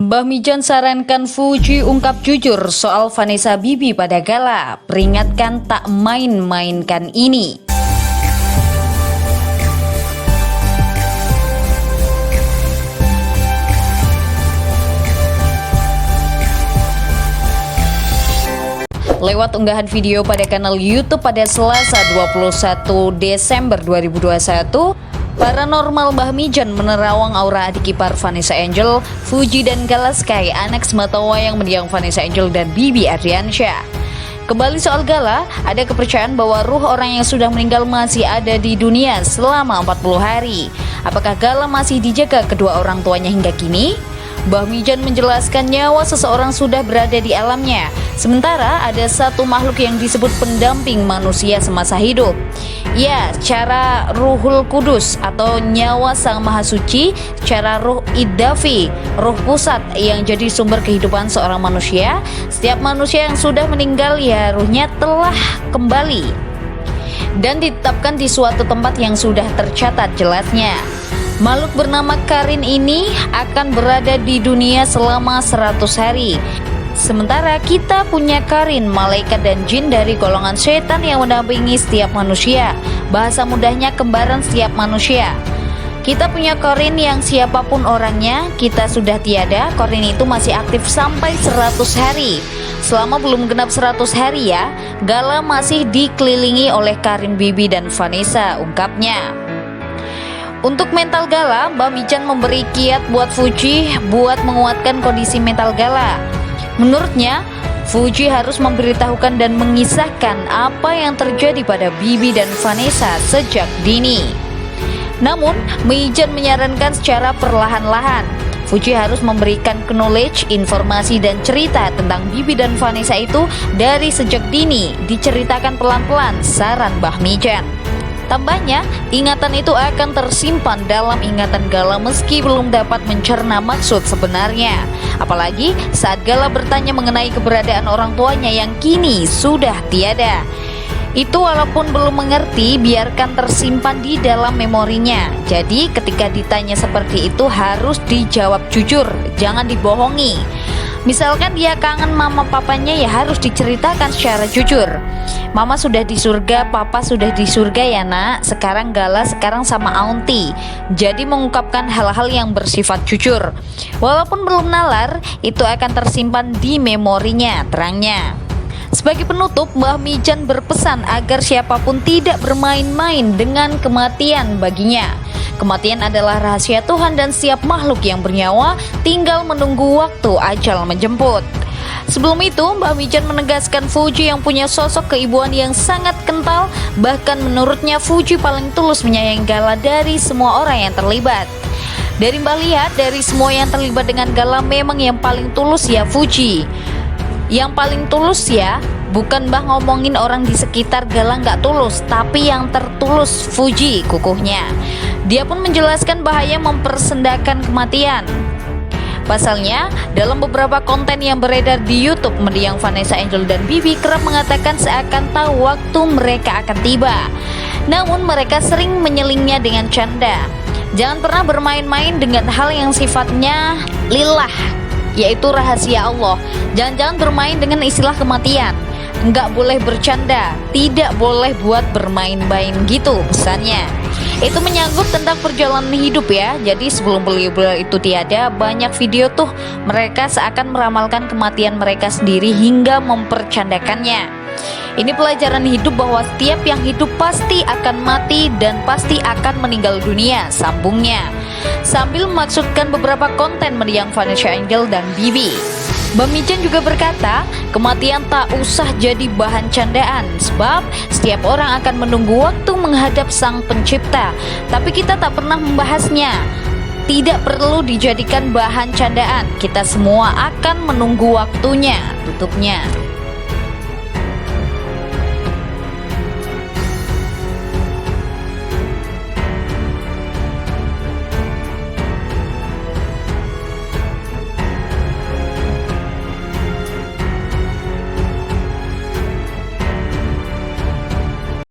Mbah Mijan sarankan Fuji ungkap jujur soal Vanessa Bibi pada gala, peringatkan tak main-mainkan ini. Lewat unggahan video pada kanal YouTube pada Selasa 21 Desember 2021, Paranormal Mbah Mijan menerawang aura adik ipar Vanessa Angel, Fuji dan Galaskai, anak sematawayang mendiang Vanessa Angel dan Bibi Ardiansyah. Kembali soal gala, ada kepercayaan bahwa ruh orang yang sudah meninggal masih ada di dunia selama 40 hari. Apakah gala masih dijaga kedua orang tuanya hingga kini? Mbah Mijan menjelaskan nyawa seseorang sudah berada di alamnya. Sementara ada satu makhluk yang disebut pendamping manusia semasa hidup. Ya, cara Ruhul Kudus atau nyawa Sang Maha Suci, cara ruh Iddafi, ruh pusat yang jadi sumber kehidupan seorang manusia. Setiap manusia yang sudah meninggal ya ruhnya telah kembali dan ditetapkan di suatu tempat yang sudah tercatat jelasnya. Makhluk bernama Karin ini akan berada di dunia selama 100 hari. Sementara kita punya Karin, malaikat dan jin dari golongan setan yang mendampingi setiap manusia. Bahasa mudahnya kembaran setiap manusia. Kita punya Karin yang siapapun orangnya, kita sudah tiada, Karin itu masih aktif sampai 100 hari. Selama belum genap 100 hari ya, gala masih dikelilingi oleh Karin Bibi dan Vanessa, ungkapnya. Untuk mental gala, Mbah Mijan memberi kiat buat Fuji buat menguatkan kondisi mental gala. Menurutnya, Fuji harus memberitahukan dan mengisahkan apa yang terjadi pada Bibi dan Vanessa sejak dini. Namun, Mijan menyarankan secara perlahan-lahan. Fuji harus memberikan knowledge, informasi dan cerita tentang Bibi dan Vanessa itu dari sejak dini, diceritakan pelan-pelan, saran Mbah Mijan. Tambahnya, ingatan itu akan tersimpan dalam ingatan gala meski belum dapat mencerna maksud sebenarnya. Apalagi saat gala bertanya mengenai keberadaan orang tuanya yang kini sudah tiada. Itu walaupun belum mengerti, biarkan tersimpan di dalam memorinya. Jadi ketika ditanya seperti itu harus dijawab jujur, jangan dibohongi. Misalkan dia kangen mama papanya ya harus diceritakan secara jujur. Mama sudah di surga, papa sudah di surga ya nak. Sekarang gala sekarang sama auntie. Jadi mengungkapkan hal-hal yang bersifat jujur. Walaupun belum nalar, itu akan tersimpan di memorinya, terangnya. Sebagai penutup, Mbah Mijan berpesan agar siapapun tidak bermain-main dengan kematian baginya. Kematian adalah rahasia Tuhan dan setiap makhluk yang bernyawa tinggal menunggu waktu ajal menjemput. Sebelum itu, Mbah Mijan menegaskan Fuji yang punya sosok keibuan yang sangat kental. Bahkan menurutnya Fuji paling tulus menyayangi gala dari semua orang yang terlibat. Dari Mbah lihat, dari semua yang terlibat dengan gala memang yang paling tulus ya Fuji. Yang paling tulus ya, bukan Mbah ngomongin orang di sekitar gala nggak tulus, tapi yang tertulus Fuji, kukuhnya. Dia pun menjelaskan bahaya mempersendakan kematian. Pasalnya, dalam beberapa konten yang beredar di YouTube, mendiang Vanessa Angel dan Bibi kerap mengatakan seakan tahu waktu mereka akan tiba. Namun mereka sering menyelingnya dengan canda. Jangan pernah bermain-main dengan hal yang sifatnya lillah, yaitu rahasia Allah. Jangan bermain dengan istilah kematian. Nggak boleh bercanda, tidak boleh buat bermain-main gitu pesannya. Itu menyangkut tentang perjalanan hidup ya. Jadi sebelum beliau itu tiada, banyak video tuh mereka seakan meramalkan kematian mereka sendiri hingga mempercandakannya. Ini pelajaran hidup bahwa setiap yang hidup pasti akan mati dan pasti akan meninggal dunia, sambungnya. Sambil memaksudkan beberapa konten mendiang Vanessa Angel dan Bibi. Mbah Mijan juga berkata, kematian tak usah jadi bahan candaan, sebab setiap orang akan menunggu waktu menghadap Sang Pencipta. Tapi kita tak pernah membahasnya. Tidak perlu dijadikan bahan candaan. Kita semua akan menunggu waktunya, tutupnya.